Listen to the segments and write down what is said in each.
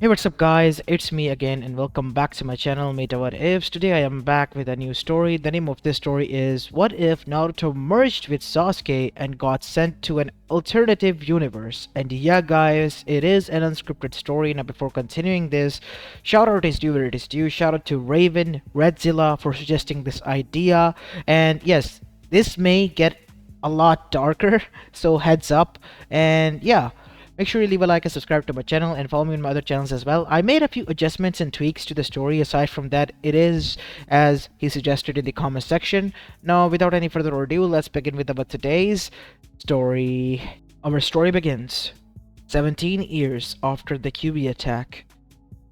Hey, what's up guys, it's me again and welcome back to my channel Mayta What Ifs. Today I am back with a new story. The name of this story is What If Naruto merged with Sasuke and got sent to an alternative universe? And yeah guys, it is an unscripted story. Now before continuing this, shout out is due where it is due. Shout out to Raven, Redzilla for suggesting this idea. And yes, this may get a lot darker, so heads up. And yeah, make sure you leave a like and subscribe to my channel and follow me on my other channels as well. I made a few adjustments and tweaks to the story. Aside from that, it is as he suggested in the comment section. Now, without any further ado, let's begin with about today's story. Our story begins 17 years after the QB attack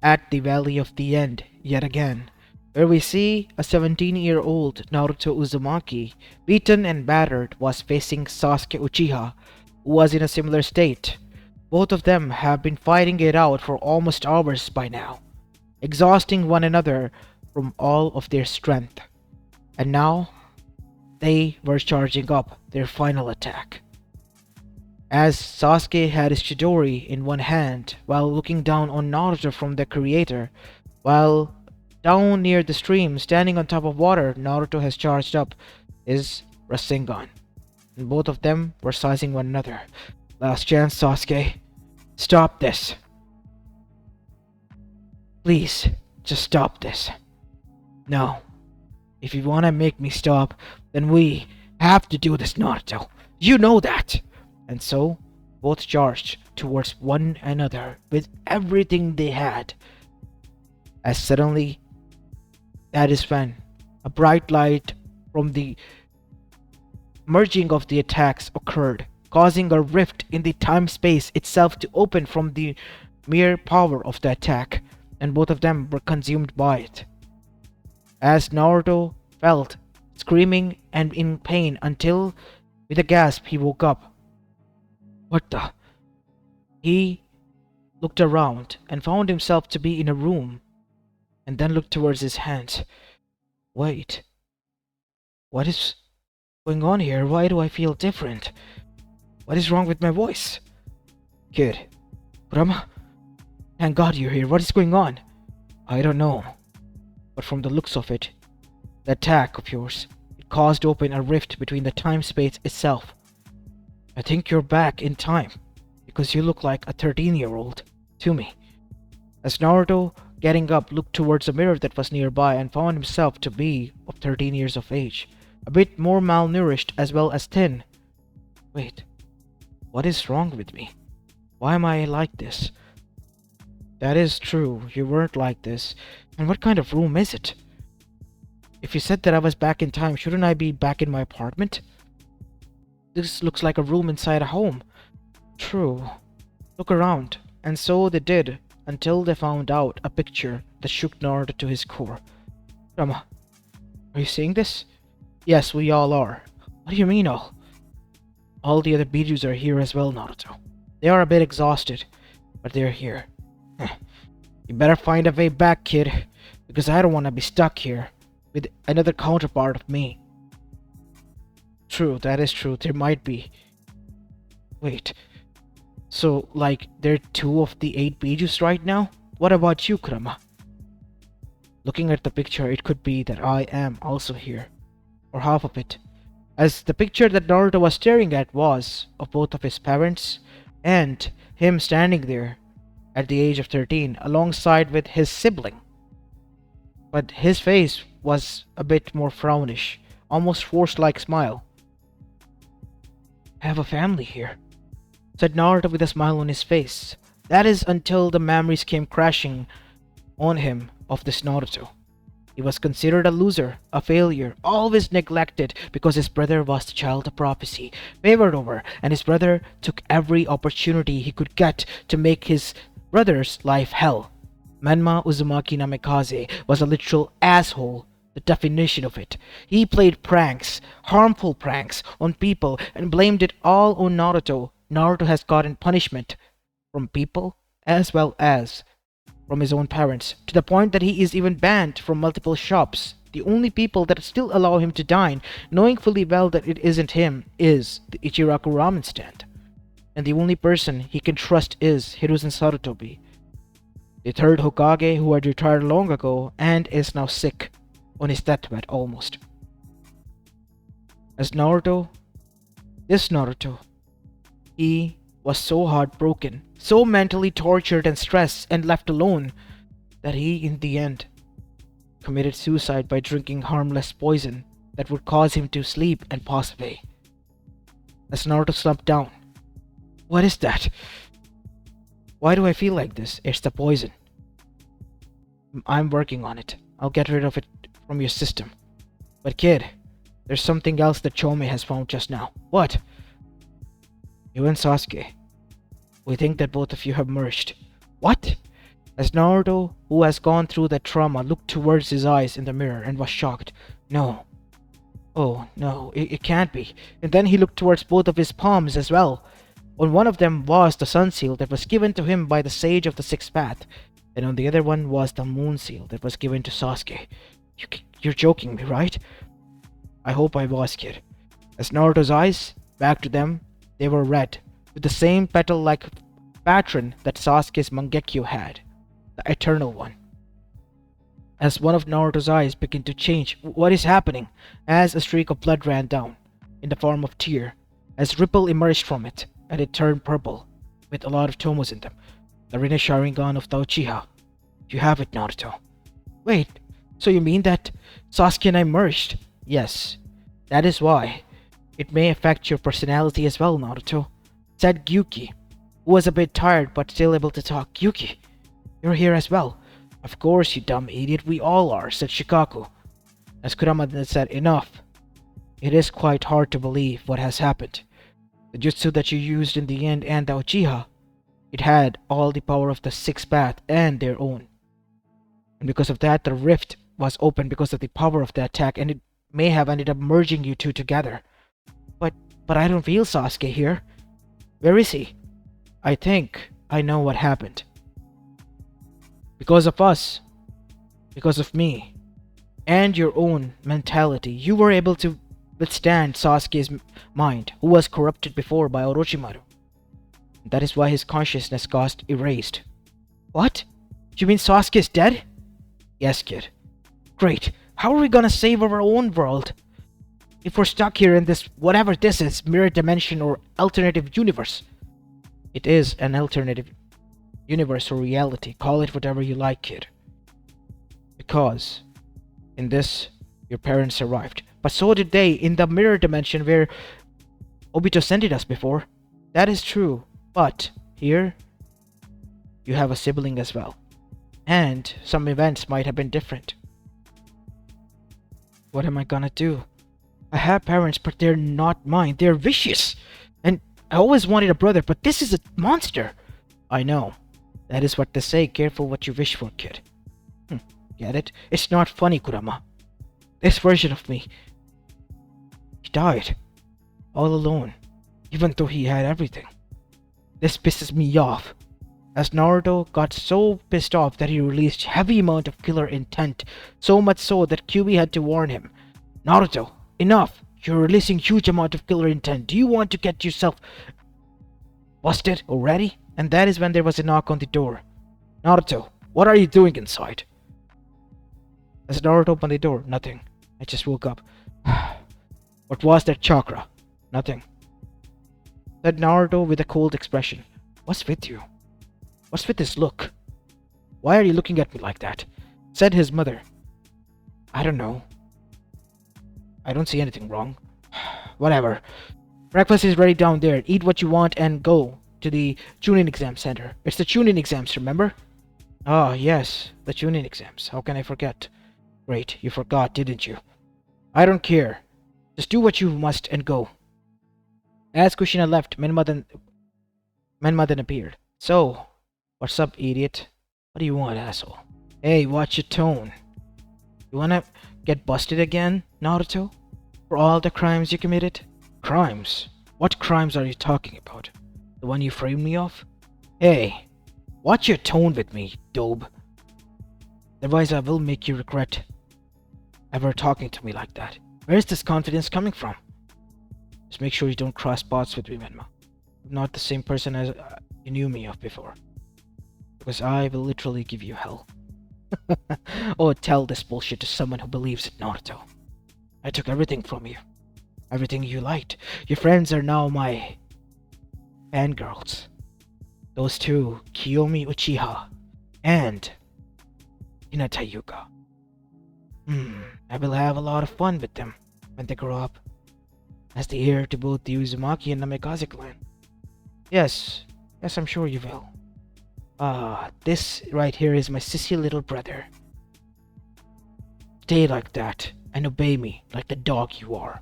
at the Valley of the End yet again, where we see a 17-year-old Naruto Uzumaki, beaten and battered, was facing Sasuke Uchiha, who was in a similar state. Both of them have been fighting it out for almost hours by now, exhausting one another from all of their strength. And now, they were charging up their final attack. As Sasuke had his Chidori in one hand while looking down on Naruto from the creator, while down near the stream, standing on top of water, Naruto has charged up his Rasengan. And both of them were sizing one another. Last chance, Sasuke. Stop this. Please, just stop this. No. If you wanna make me stop, then we have to do this, Naruto. You know that. And so, both charged towards one another with everything they had. As suddenly, that is when a bright light from the merging of the attacks occurred, causing a rift in the time-space itself to open from the mere power of the attack, and both of them were consumed by it. As Naruto felt screaming and in pain until, with a gasp, he woke up. What the? He looked around and found himself to be in a room, and then looked towards his hands. Wait. What is going on here? Why do I feel different? What is wrong with my voice? Kid. Kurama? Thank God you're here. What is going on? I don't know. But from the looks of it, the attack of yours, it caused open a rift between the time-space itself. I think you're back in time, because you look like a 13-year-old to me. As Naruto, getting up, looked towards a mirror that was nearby and found himself to be of 13 years of age, a bit more malnourished as well as thin. Wait. What is wrong with me? Why am I like this? That is true, you weren't like this. And what kind of room is it? If you said that I was back in time, shouldn't I be back in my apartment? This looks like a room inside a home. True. Look around. And so they did, until they found out a picture that shook Naruto to his core. Rama, are you seeing this? Yes, we all are. What do you mean all? All the other Bijus are here as well, Naruto. They are a bit exhausted, but they're here. You better find a way back, kid, because I don't want to be stuck here with another counterpart of me. True, that is true. There might be. Wait. So, like, there are 2 of the 8 Bijus right now? What about you, Kurama? Looking at the picture, it could be that I am also here. Or half of it. As the picture that Naruto was staring at was of both of his parents and him standing there at the age of 13 alongside with his sibling. But his face was a bit more frownish, almost forced-like smile. I have a family here, said Naruto with a smile on his face. That is until the memories came crashing on him of this Naruto. He was considered a loser, a failure, always neglected because his brother was the child of prophecy, favored over, and his brother took every opportunity he could get to make his brother's life hell. Menma Uzumaki Namikaze was a literal asshole, the definition of it. He played pranks, harmful pranks, on people and blamed it all on Naruto. Naruto has gotten punishment from people as well as from his own parents, to the point that he is even banned from multiple shops. The only people that still allow him to dine, knowing fully well that it isn't him, is the Ichiraku ramen stand. And the only person he can trust is Hiruzen Sarutobi. The third Hokage who had retired long ago and is now sick on his deathbed almost. As Naruto, this Naruto, he was so heartbroken, so mentally tortured and stressed and left alone that he in the end committed suicide by drinking harmless poison that would cause him to sleep and pass away. As Naruto slumped down, "What is that? Why do I feel like this?" "It's the poison. I'm working on it. I'll get rid of it from your system." "But kid, there's something else that Chome has found just now." "What?" "You and Sasuke. We think that both of you have merged." "What?" As Naruto, who has gone through that trauma, looked towards his eyes in the mirror and was shocked. "No. Oh, no, it can't be." And then he looked towards both of his palms as well. On one of them was the sun seal that was given to him by the sage of the sixth path, and on the other one was the moon seal that was given to Sasuke. You're joking me, right?" "I hope I was, kid." As Naruto's eyes, back to them, they were red, with the same petal-like pattern that Sasuke's Mangekyo had, the eternal one. As one of Naruto's eyes began to change, "What is happening?" As a streak of blood ran down, in the form of tear, as ripple emerged from it, and it turned purple, with a lot of tomos in them. "The Rinne Sharingan of the Uchiha. You have it, Naruto." "Wait, so you mean that Sasuke and I merged?" "Yes, that is why. It may affect your personality as well, Naruto," said Gyuki, who was a bit tired but still able to talk. "Gyuki, you're here as well." "Of course, you dumb idiot, we all are," said Shikaku. As Kurama then said, "Enough. It is quite hard to believe what has happened. The jutsu that you used in the end and the Uchiha, it had all the power of the sixth path and their own. And because of that, the rift was open because of the power of the attack, and it may have ended up merging you two together." But I don't feel Sasuke here." "Where is he?" "I think I know what happened. Because of us, because of me, and your own mentality, you were able to withstand Sasuke's mind, who was corrupted before by Orochimaru. That is why his consciousness got erased." "What? You mean Sasuke is dead?" "Yes, kid." "Great. How are we gonna save our own world if we're stuck here in this, whatever this is, mirror dimension or alternative universe?" "It is an alternative universe or reality. Call it whatever you like, kid. Because in this, your parents arrived. But so did they in the mirror dimension where Obito sent us before." "That is true. But here, you have a sibling as well. And some events might have been different." "What am I gonna do? I have parents, but they're not mine. They're vicious. And I always wanted a brother, but this is a monster." "I know. That is what they say. Careful what you wish for, kid." Get it? It's not funny, Kurama. This version of me, he died. All alone. Even though he had everything. This pisses me off. As Naruto got so pissed off that he released heavy amount of killer intent, so much so that Kyuubi had to warn him. "Naruto, enough! You're releasing huge amount of killer intent. Do you want to get yourself busted already?" And that is when there was a knock on the door. "Naruto, what are you doing inside?" As Naruto opened the door, "Nothing. I just woke up." "What was that chakra?" "Nothing," said Naruto with a cold expression. "What's with you? What's with this look? Why are you looking at me like that?" said his mother. "I don't know. I don't see anything wrong." "Whatever. Breakfast is ready down there. Eat what you want and go to the chunnin exam center. It's the chunnin exams, remember?" "Ah, yes, the chunnin exams. How can I forget?" "Great, you forgot, didn't you?" "I don't care. Just do what you must and go." As Kushina left, Menma then appeared. "So, what's up, idiot? What do you want, asshole?" "Hey, watch your tone. You wanna get busted again, Naruto? For all the crimes you committed?" "Crimes? What crimes are you talking about? The one you framed me of?" "Hey, watch your tone with me, dope. Otherwise I will make you regret ever talking to me like that. Where's this confidence coming from? Just make sure you don't cross paths with me, Menma. I'm not the same person as you knew me of before." Because I will literally give you hell. Or tell this bullshit to someone who believes in Naruto. I took everything from you. Everything you liked. Your friends are now my fangirls. Those two, Kiyomi Uchiha and Hinata Yuka. I will have a lot of fun with them when they grow up. As the heir to both the Uzumaki and Namikaze clan. Yes, I'm sure you will. This right here is my sissy little brother. Stay like that and obey me like the dog you are.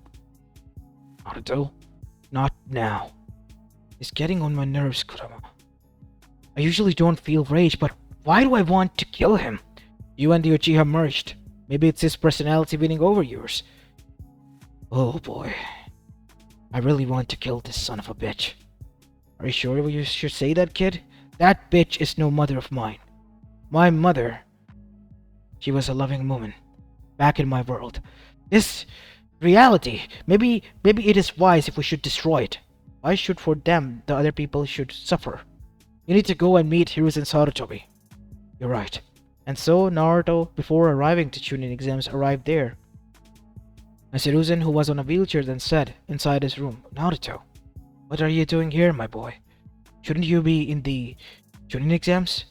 Naruto, not now. It's getting on my nerves, Kurama. I usually don't feel rage, but why do I want to kill him? You and the Uchiha merged. Maybe it's his personality winning over yours. Oh boy. I really want to kill this son of a bitch. Are you sure you should say that, kid? That bitch is no mother of mine. My mother, she was a loving woman. Back in my world. This reality, maybe it is wise if we should destroy it. Why should for them the other people should suffer? You need to go and meet Hiruzen Sarutobi. You're right. And so Naruto, before arriving to Chunin exams, arrived there. As Hiruzen, who was on a wheelchair, then said, inside his room, Naruto, what are you doing here, my boy? Shouldn't you be in the Chunin exams?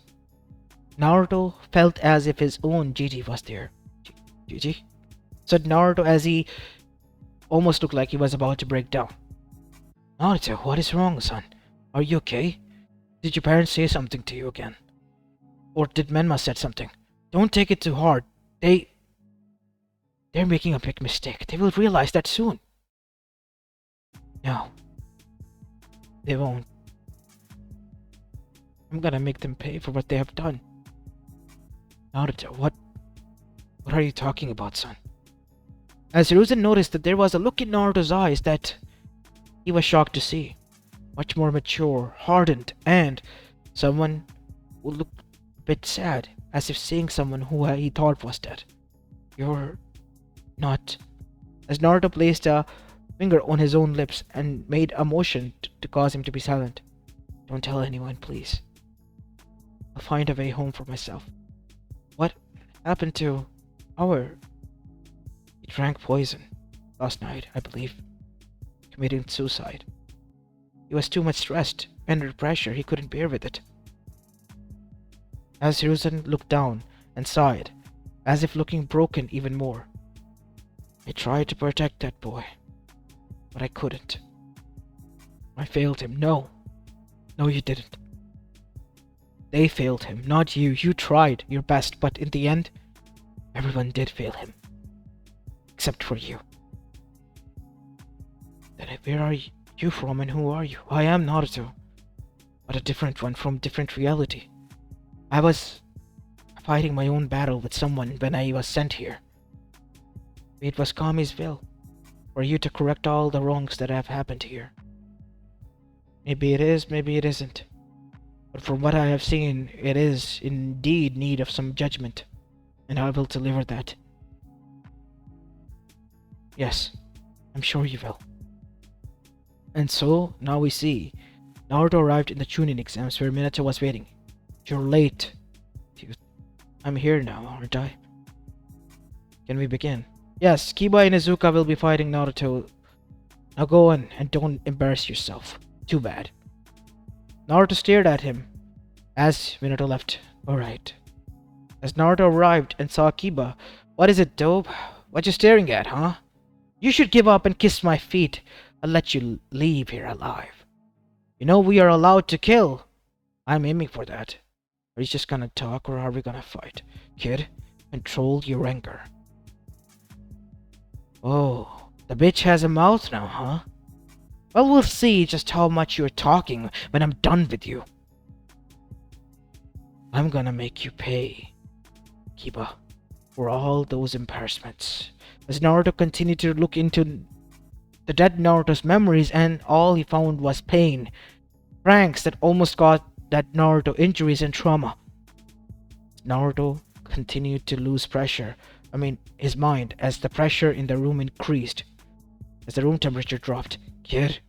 Naruto felt as if his own Gigi was there. Gigi? Said Naruto as he almost looked like he was about to break down. Naruto, what is wrong, son? Are you okay? Did your parents say something to you again? Or did Menma said something? Don't take it too hard. They're making a big mistake. They will realize that soon. No. They won't. I'm gonna make them pay for what they have done. Naruto, what are you talking about, son? As Hiruzen noticed that there was a look in Naruto's eyes that he was shocked to see. Much more mature, hardened, and someone who looked a bit sad, as if seeing someone who he thought was dead. You're not. As Naruto placed a finger on his own lips and made a motion to cause him to be silent. Don't tell anyone, please. I'll find a way home for myself. What happened to our... He drank poison last night, I believe. Committing suicide. He was too much stressed, under pressure, he couldn't bear with it. As Hiruzen looked down and sighed, as if looking broken even more. I tried to protect that boy, but I couldn't. I failed him. No, you didn't. They failed him, not you. You tried your best, but in the end, everyone did fail him. Except for you. Then where are you from and who are you? I am Naruto, but a different one from different reality. I was fighting my own battle with someone when I was sent here. It was Kami's will for you to correct all the wrongs that have happened here. Maybe it is, maybe it isn't. But from what I have seen, it is indeed need of some judgment, and I will deliver that. Yes, I'm sure you will. And so, now we see, Naruto arrived in the Chunin exams where Minato was waiting. You're late. I'm here now, aren't I? Can we begin? Yes, Kiba and Izuka will be fighting Naruto. Now go on and don't embarrass yourself. Too bad. Naruto stared at him as Minato left. Alright. As Naruto arrived and saw Kiba, what is it, dope? What you staring at, huh? You should give up and kiss my feet. I'll let you leave here alive. You know we are allowed to kill. I'm aiming for that. Are you just gonna talk or are we gonna fight? Kid, control your anger. Oh, the bitch has a mouth now, huh? Well, we'll see just how much you're talking when I'm done with you. I'm gonna make you pay, Kiba, for all those embarrassments. As Naruto continued to look into the dead Naruto's memories, and all he found was pain. Pranks that almost got that Naruto injuries and trauma. Naruto continued to lose his mind, as the pressure in the room increased. As the room temperature dropped. Kid,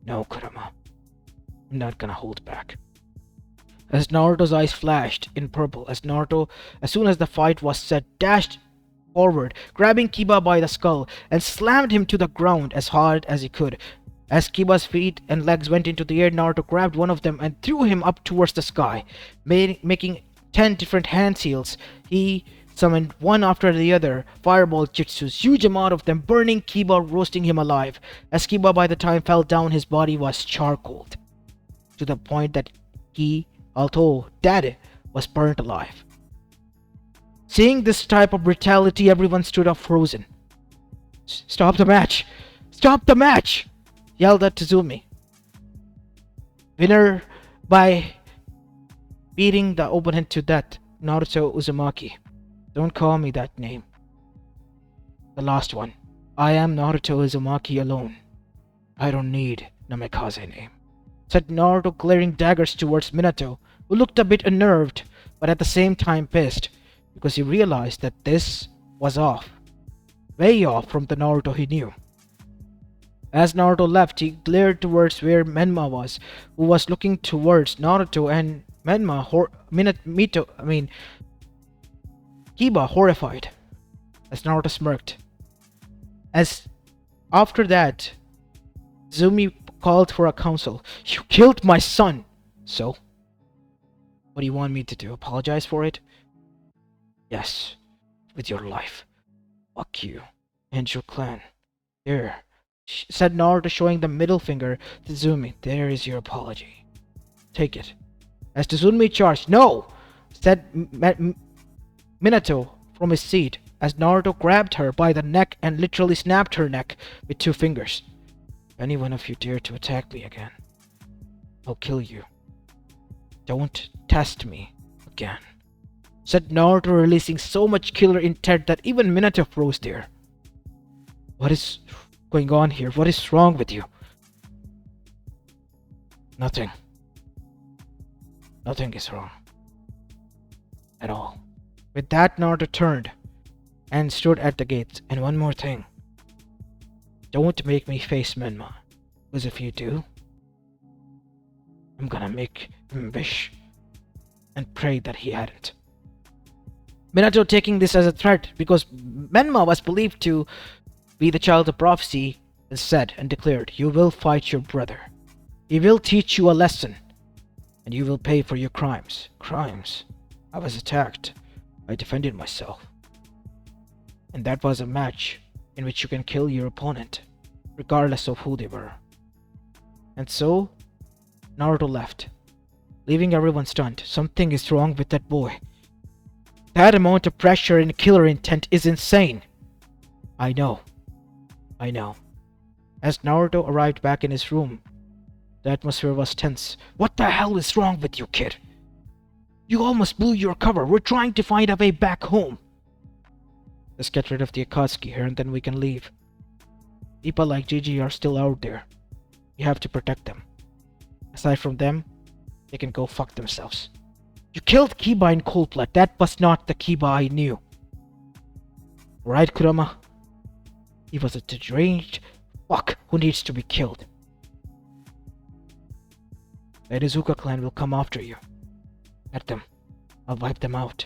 no, Kurama. I'm not gonna hold back. as Naruto's eyes flashed in purple as Naruto, as soon as the fight was set, dashed forward, grabbing Kiba by the skull and slammed him to the ground as hard as he could. As Kiba's feet and legs went into the air, Naruto grabbed one of them and threw him up towards the sky, making 10 different hand seals. He summoned one after the other fireball jutsus, huge amount of them, burning Kiba, roasting him alive. As Kiba by the time fell down, his body was charcoaled, to the point that he, although dead, was burnt alive. Seeing this type of brutality, everyone stood up frozen. "Stop the match! Stop the match!" yelled at Tazumi. Winner by beating the opponent to death, Naruto Uzumaki. Don't call me that name. The last one. I am Naruto Uzumaki alone. I don't need Namikaze name, said Naruto, glaring daggers towards Minato, who looked a bit unnerved, but at the same time pissed, because he realized that this was off. Way off from the Naruto he knew. As Naruto left, he glared towards where Menma was, who was looking towards Naruto and Menma, Kiba horrified, as Naruto smirked. As after that, Zumi called for a council. "You killed my son! So? What do you want me to do? Apologize for it?" "Yes, with your life. Fuck you and your clan. There," said Naruto, showing the middle finger to Zumi. "There is your apology. Take it." As Tazumi charged, "No!" said Minato from his seat, as Naruto grabbed her by the neck and literally snapped her neck with 2 fingers. "If any one of you dare to attack me again, I'll kill you. Don't test me again," said Naruto, releasing so much killer intent that even Minato froze there. "What is going on here? What is wrong with you?" Nothing. Nothing is wrong. At all." With that, Naruto turned and stood at the gates. "And one more thing. Don't make me face Menma, because if you do, I'm gonna make him wish and pray that he hadn't." Minato, taking this as a threat because Menma was believed to be the child of prophecy, said and declared, "You will fight your brother. He will teach you a lesson, and you will pay for your crimes." "Crimes? I was attacked. I defended myself. And that was a match in which you can kill your opponent, regardless of who they were." And so, Naruto left, leaving everyone stunned. Something is wrong with that boy. That amount of pressure and killer intent is insane. I know. As Naruto arrived back in his room, the atmosphere was tense. "What the hell is wrong with you, kid? You almost blew your cover. We're trying to find a way back home. Let's get rid of the Akatsuki here and then we can leave. People like Gigi are still out there. You have to protect them. Aside from them, they can go fuck themselves. You killed Kiba in cold blood. That was not the Kiba I knew. Right, Kurama? He was a deranged fuck who needs to be killed. The Izuka clan will come after you. Get them. I'll wipe them out.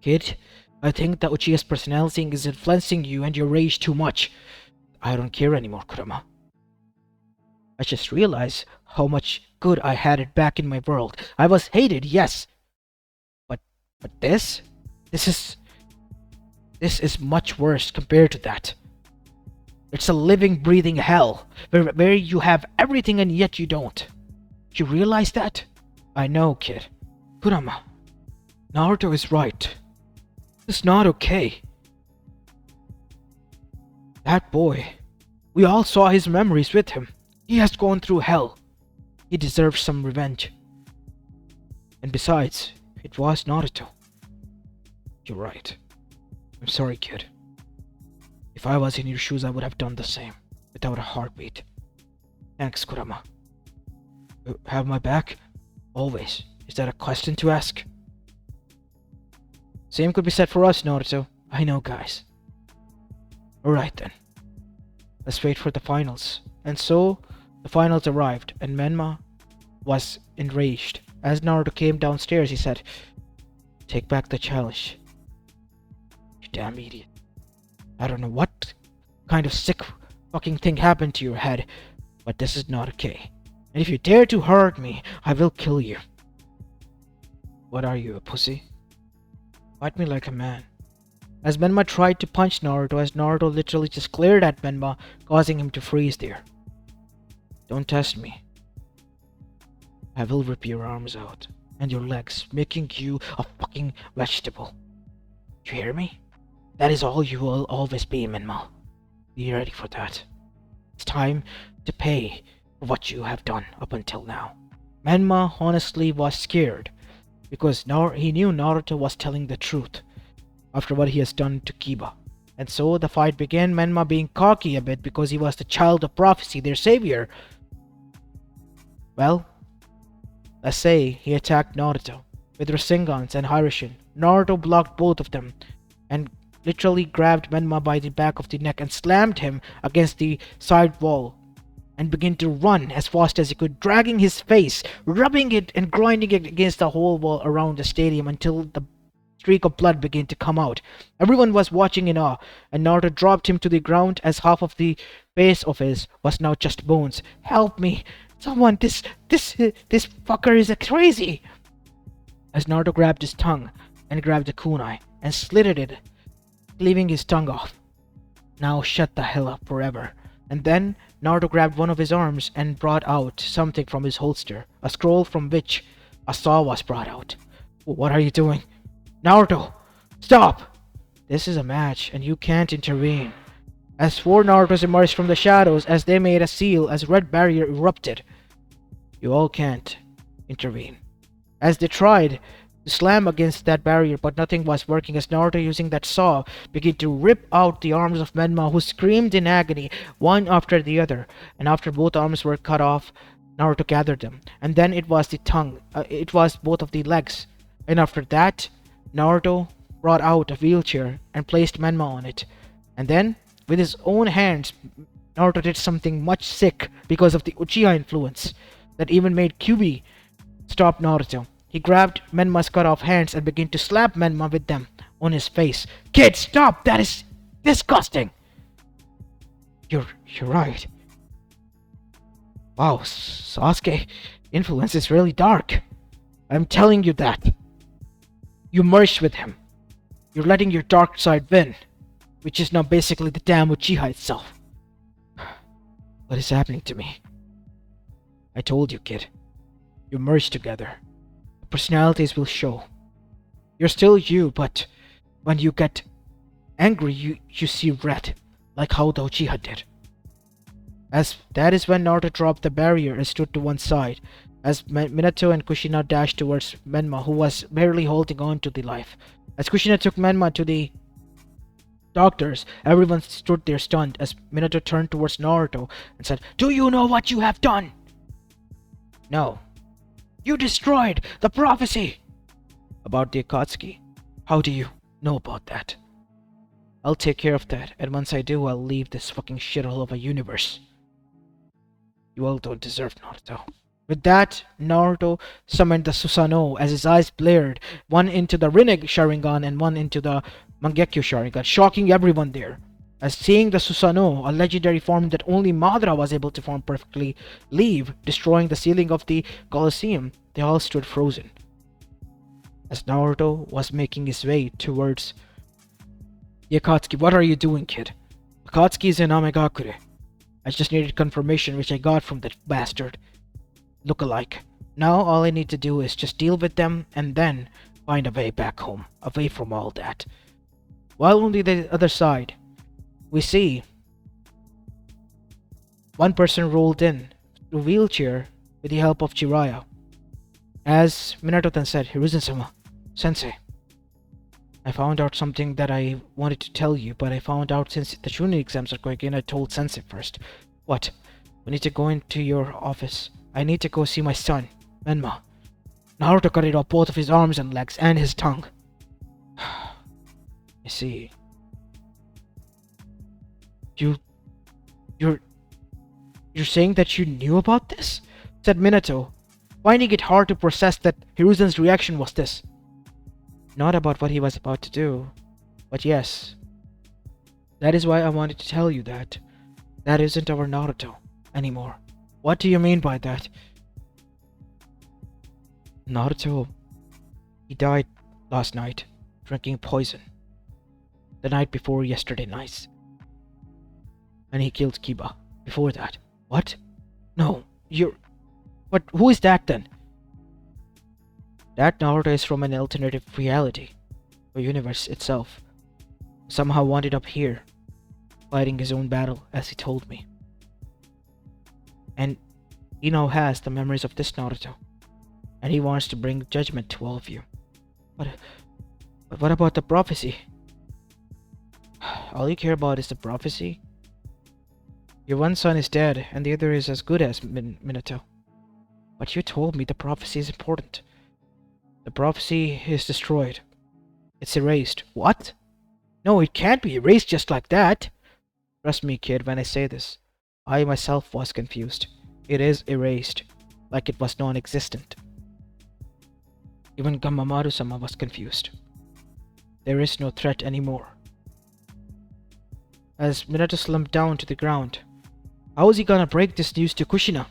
Kid, I think that Uchiha's personality is influencing you and your rage too much. I don't care anymore, Kurama. I just realized how much good I had it back in my world. I was hated, yes. But this is much worse compared to that. It's a living, breathing hell, where you have everything and yet you don't. You realize that? I know, kid. Kurama, Naruto is right. It's not okay. That boy, we all saw his memories with him. He has gone through hell. He deserves some revenge. And besides, it was Naruto. You're right. I'm sorry, kid. If I was in your shoes, I would have done the same, without a heartbeat. Thanks, Kurama. You have my back? Always. Is that a question to ask? Same could be said for us, Naruto. I know, guys. Alright then. Let's wait for the finals. And so, the finals arrived, and Menma was enraged. As Naruto came downstairs, he said, "Take back the challenge, you damn idiot. I don't know what kind of sick fucking thing happened to your head, but this is not okay. And if you dare to hurt me, I will kill you." "What are you, a pussy? Fight me like a man." As Menma tried to punch Naruto, as Naruto literally just glared at Menma, causing him to freeze there. "Don't test me. I will rip your arms out and your legs, making you a fucking vegetable. You hear me? That is all you will always be, Menma. Be ready for that. It's time to pay for what you have done up until now." Menma honestly was scared because he knew Naruto was telling the truth after what he has done to Kiba. And so the fight began, Menma being cocky a bit because he was the child of prophecy, their savior. Well, let's say he attacked Naruto with Rasengans and Hiraishin. Naruto blocked both of them and literally grabbed Menma by the back of the neck and slammed him against the side wall and began to run as fast as he could, dragging his face, rubbing it and grinding it against the whole wall around the stadium until the streak of blood began to come out. Everyone was watching in awe, and Naruto dropped him to the ground as half of the face of his was now just bones. "Help me! Someone! This fucker is crazy!" As Naruto grabbed his tongue and grabbed the kunai and slitted it, leaving his tongue off. "Now shut the hell up forever." And then Naruto grabbed one of his arms and brought out something from his holster, a scroll from which a saw was brought out. "What are you doing? Naruto, stop! This is a match and you can't intervene." As four Narutos emerged from the shadows as they made a seal as red barrier erupted. "You all can't intervene." As they tried to slam against that barrier, but nothing was working as Naruto, using that saw, began to rip out the arms of Menma, who screamed in agony, one after the other. And after both arms were cut off, Naruto gathered them. And then it was the tongue, it was both of the legs. And after that, Naruto brought out a wheelchair and placed Menma on it. And then, with his own hands, Naruto did something much sick because of the Uchiha influence that even made Kyuubi stop Naruto. He grabbed Menma's cut off hands and began to slap Menma with them on his face. "Kid, stop! That is disgusting!" You're right. Wow, Sasuke influence is really dark. I'm telling you that. You merged with him. You're letting your dark side win, which is now basically the damn Uchiha itself. What is happening to me? I told you, kid. You merged together. The personalities will show. You're still you, but when you get angry, you see red, like how the Uchiha did. As that is when Naruto dropped the barrier and stood to one side, as Minato and Kushina dashed towards Menma, who was barely holding on to the life. As Kushina took Menma to the doctors, everyone stood there stunned as Minato turned towards Naruto and said, "Do you know what you have done?" "No." "You destroyed the prophecy!" "About the Akatsuki? How do you know about that?" "I'll take care of that, and once I do, I'll leave this fucking shithole of a universe." "You all don't deserve Naruto." With that, Naruto summoned the Susanoo as his eyes blared, one into the Rinnegan Sharingan and one into the Mangekyo Sharingan, shocking everyone there. As seeing the Susanoo, a legendary form that only Madara was able to form perfectly, leave, destroying the ceiling of the Colosseum, they all stood frozen. As Naruto was making his way towards the Akatsuki, "What are you doing, kid?" "Akatsuki is in Amegakure. I just needed confirmation, which I got from that bastard look-alike. Now all I need to do is just deal with them and then find a way back home, away from all that." While on the other side, we see one person rolled in through a wheelchair with the help of Jiraiya. As Minato then said, "Hiruzen-sama, Sensei, I found out something that I wanted to tell you, but I found out since the Chunin exams are going in, I told Sensei first." "What?" "We need to go into your office. I need to go see my son, Menma. Naruto cut it off both of his arms and legs and his tongue." "I see. You're saying that you knew about this?" said Minato, finding it hard to process that Hiruzen's reaction was this. Not about what he was about to do, but yes. That is why I wanted to tell you that. That isn't our Naruto anymore. What do you mean by that? Naruto, he died last night, drinking poison. The night before yesterday night. And he killed Kiba before that. What? No, you're... But who is that then? That Naruto is from an alternative reality, or universe itself. Somehow wounded up here, fighting his own battle, as he told me. And he now has the memories of this Naruto, and he wants to bring judgment to all of you. But what about the prophecy? All you care about is the prophecy? Your one son is dead, and the other is as good as Minato. But you told me the prophecy is important. The prophecy is destroyed. It's erased. What? No, it can't be erased just like that. Trust me, kid, when I say this. I myself was confused. It is erased, like it was non-existent. Even Gamamaru-sama was confused. There is no threat anymore. As Minato slumped down to the ground, how is he gonna break this news to Kushina?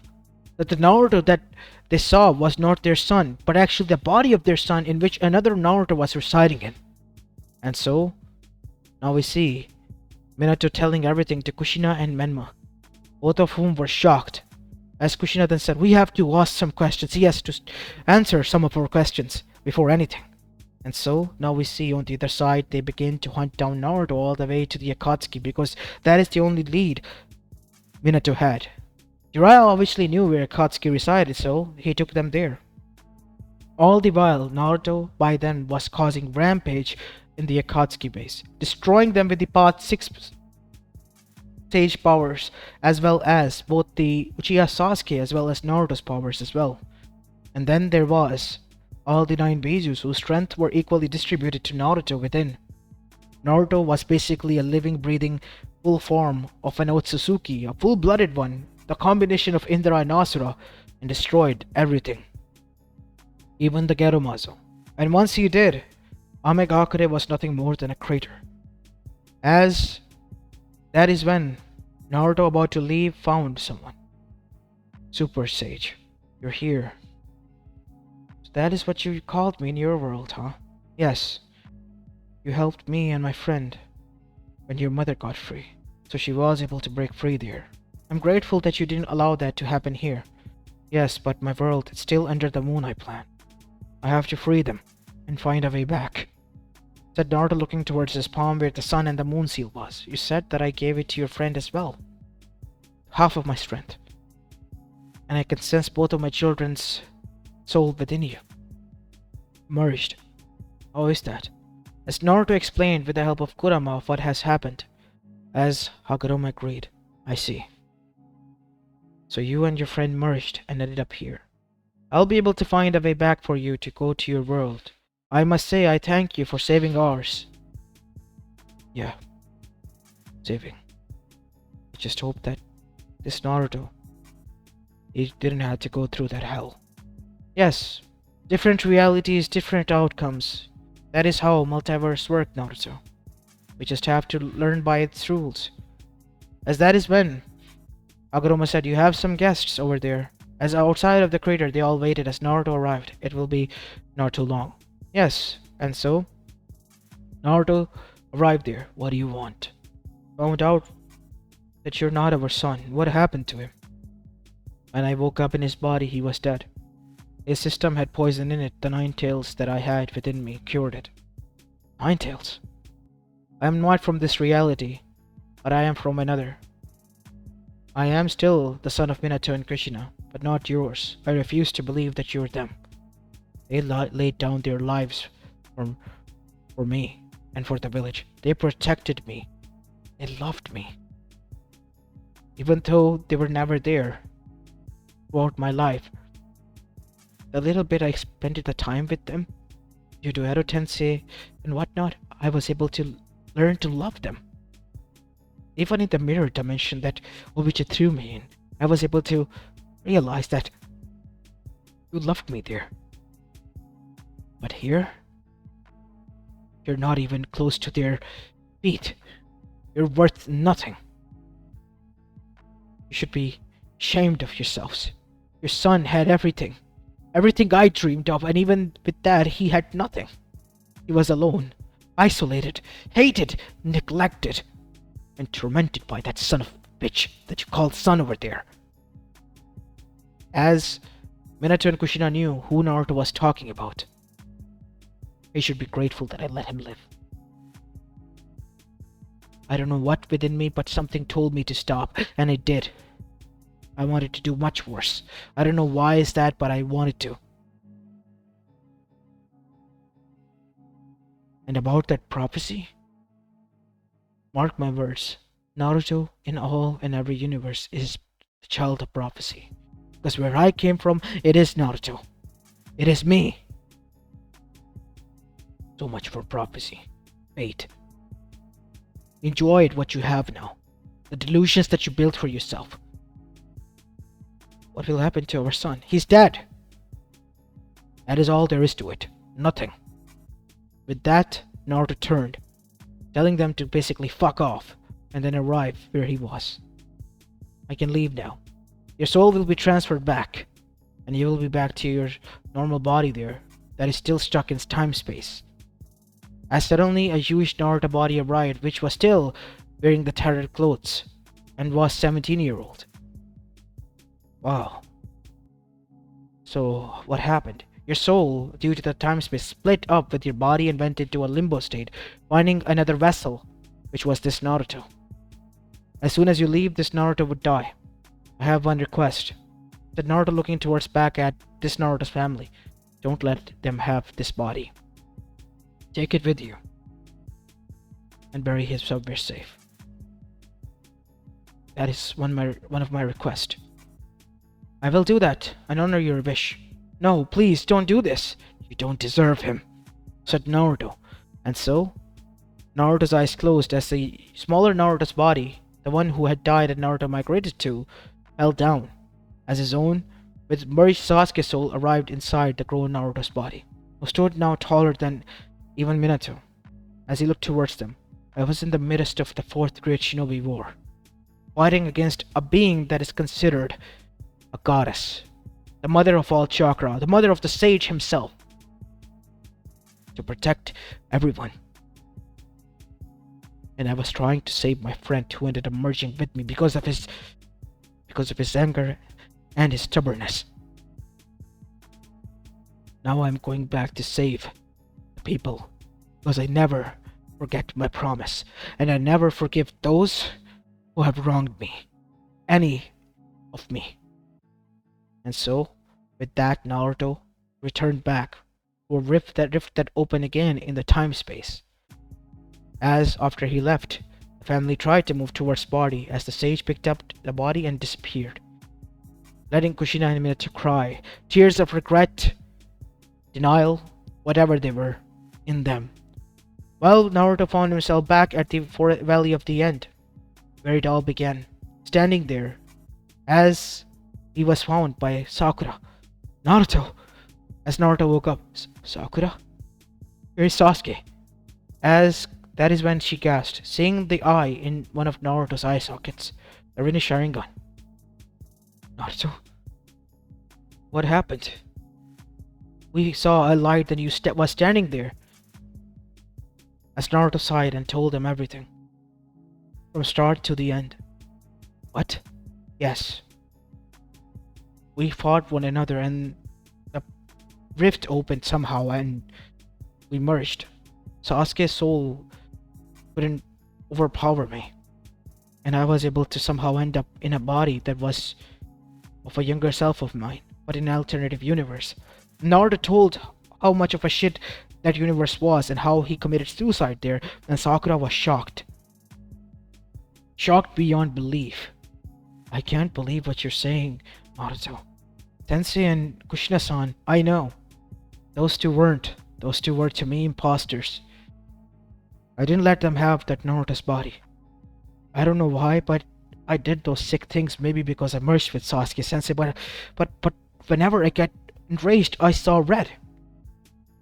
That the Naruto that they saw was not their son, but actually the body of their son in which another Naruto was residing in. And so, now we see Minato telling everything to Kushina and Menma, both of whom were shocked. As Kushina then said, we have to ask some questions. He has to answer some of our questions before anything. And so, now we see on the other side, they begin to hunt down Naruto all the way to the Akatsuki, because that is the only lead Minato had. Jiraiya obviously knew where Akatsuki resided, so he took them there. All the while, Naruto by then was causing rampage in the Akatsuki base, destroying them with the Path 6 stage powers, as well as both the Uchiha Sasuke as well as Naruto's powers as well. And then there was all the 9 Bijus whose strength were equally distributed to Naruto within. Naruto was basically a living, breathing, full form of an Otsutsuki, a full-blooded one, the combination of Indra and Asura, and destroyed everything. Even the Gerumazo. And once he did, Amegakure was nothing more than a crater. As that is when Naruto about to leave found someone. Super Sage, you're here. So that is what you called me in your world, huh? Yes. You helped me and my friend when your mother got free, so she was able to break free there. I'm grateful that you didn't allow that to happen here. Yes, but my world is still under the moon, I plan. I have to free them and find a way back. Said Naruto, looking towards his palm where the sun and the moon seal was. You said that I gave it to your friend as well. Half of my strength. And I can sense both of my children's soul within you. Merged. How is that? As Naruto explained with the help of Kurama of what has happened. As Hagoromo agreed. I see. So you and your friend merged and ended up here. I'll be able to find a way back for you to go to your world. I must say I thank you for saving ours. Yeah. Saving. I just hope that this Naruto, he didn't have to go through that hell. Yes. Different realities, different outcomes. That is how multiverse work, Naruto. We just have to learn by its rules. As that is when Hagoromo said, you have some guests over there. As outside of the crater they all waited as Naruto arrived. It will be not too long. Yes, and so Naruto arrived there. What do you want? Found out that you're not our son. What happened to him? When I woke up in his body, he was dead. His system had poison in it. The 9 tails that I had within me cured it. 9 tails? I am not from this reality, but I am from another. I am still the son of Minato and Kushina, but not yours. I refuse to believe that you're them. They laid down their lives for me and for the village. They protected me. They loved me. Even though they were never there throughout my life, the little bit I spent the time with them, due to Edo Tensei and whatnot, I was able to learn to love them. Even in the mirror dimension that Obichi threw me in, I was able to realize that You loved me there. But here, you're not even close to their feet. You're worth nothing. You should be ashamed of yourselves. Your son had everything. Everything I dreamed of, and even with that, he had nothing. He was alone, isolated, hated, neglected, and tormented by that son of a bitch that you call son over there. As Minato and Kushina knew who Naruto was talking about, he should be grateful that I let him live. I don't know what within me, but something told me to stop, and it did. I wanted to do much worse. I don't know why is that, but I wanted to. And about that prophecy, mark my words, Naruto in all and every universe is the child of prophecy. Because where I came from, it is Naruto. It is me. So much for prophecy. Fate. Enjoy it what you have now. The delusions that you built for yourself. What will happen to our son? He's dead. That is all there is to it. Nothing. With that, Naruto turned, telling them to basically fuck off, and then arrive where he was. I can leave now. Your soul will be transferred back, and you will be back to your normal body there, that is still stuck in time-space. As suddenly a Jewish Naruto body arrived, which was still wearing the tattered clothes, and was 17-year-old. Wow. So, what happened? Your soul, due to the time-space, split up with your body and went into a limbo state, finding another vessel, which was this Naruto. As soon as you leave, this Naruto would die. I have one request. Said Naruto, looking towards back at this Naruto's family. Don't let them have this body. Take it with you. And bury his somewhere safe. That is one of my requests. I will do that and honor your wish. No, please don't do this. You don't deserve him, said Naruto. And so, Naruto's eyes closed as the smaller Naruto's body, the one who had died and Naruto migrated to, fell down, as his own, with merged Sasuke soul arrived inside the grown Naruto's body, who stood now taller than even Minato. As he looked towards them, I was in the midst of the fourth great shinobi war, fighting against a being that is considered a goddess, the mother of all chakra, the mother of the sage himself, to protect everyone. And I was trying to save my friend who ended up merging with me because of his anger and his stubbornness. Now I'm going back to save the people, because I never forget my promise, and I never forgive those who have wronged me, any of me. And so, with that, Naruto returned back to a rift that opened again in the time-space. As after he left, the family tried to move towards body as the sage picked up the body and disappeared, letting Kushina and Minato cry, tears of regret, denial, whatever they were, in them. Well, Naruto found himself back at the Valley of the End, where it all began, standing there, as he was found by Sakura. Naruto! As Naruto woke up, Sakura? Where is Sasuke? As that is when she gasped, seeing the eye in one of Naruto's eye sockets, the Rinne Sharingan. Naruto? What happened? We saw a light and you was standing there. As Naruto sighed and told him everything, from start to the end. What? Yes. We fought one another and the rift opened somehow and we merged. Sasuke's soul couldn't overpower me, and I was able to somehow end up in a body that was of a younger self of mine, but in an alternative universe. Naruto told how much of a shit that universe was and how he committed suicide there, and Sakura was shocked. Shocked beyond belief. I can't believe what you're saying, Naruto. Tensei and Kushina-san, I know. Those two weren't. Those two were to me imposters. I didn't let them have that Naruto's body. I don't know why, but I did those sick things, maybe because I merged with Sasuke Sensei, but whenever I get Enraged, I saw red.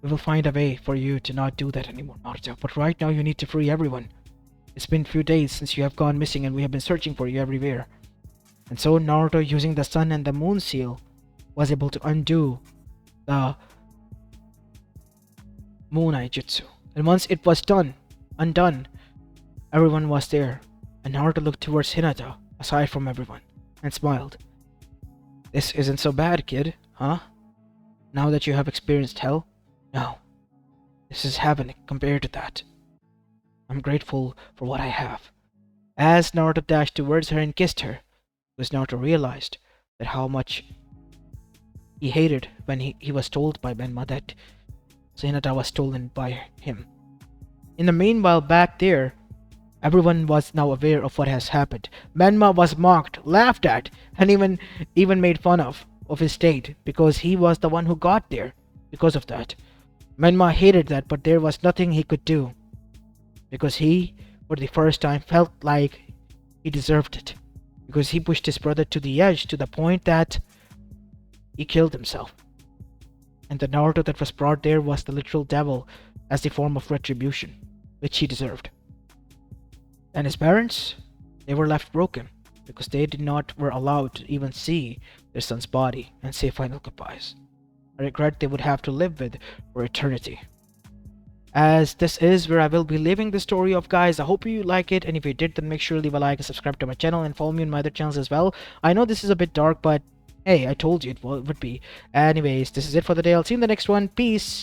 We will find a way for you to not do that anymore, Naruto. But right now you need to free everyone. It's been a few days since you have gone missing and we have been searching for you everywhere. And so Naruto, using the sun and the moon seal, was able to undo the Moonai Jutsu. And once it was undone, everyone was there. And Naruto looked towards Hinata, aside from everyone, and smiled. This isn't so bad, kid, huh? Now that you have experienced hell? No. This is heaven compared to that. I'm grateful for what I have. As Naruto dashed towards her and kissed her, it was Naruto realized that how much he hated when he was told by Menma that Hinata was stolen by him. In the meanwhile, back there, everyone was now aware of what has happened. Menma was mocked, laughed at, and even made fun of his state because he was the one who got there because of that. Menma hated that, but there was nothing he could do because he, for the first time, felt like he deserved it because he pushed his brother to the edge to the point that he killed himself. And the Naruto that was brought there was the literal devil as the form of retribution, which he deserved. And his parents, they were left broken because they were allowed to even see their son's body and say final goodbyes. A regret they would have to live with for eternity. As this is where I will be leaving the story of, guys. I hope you like it, and if you did, then make sure to leave a like and subscribe to my channel and follow me on my other channels as well. I know this is a bit dark, but hey, I told you it would be. Anyways, this is it for the day. I'll see you in the next one. Peace.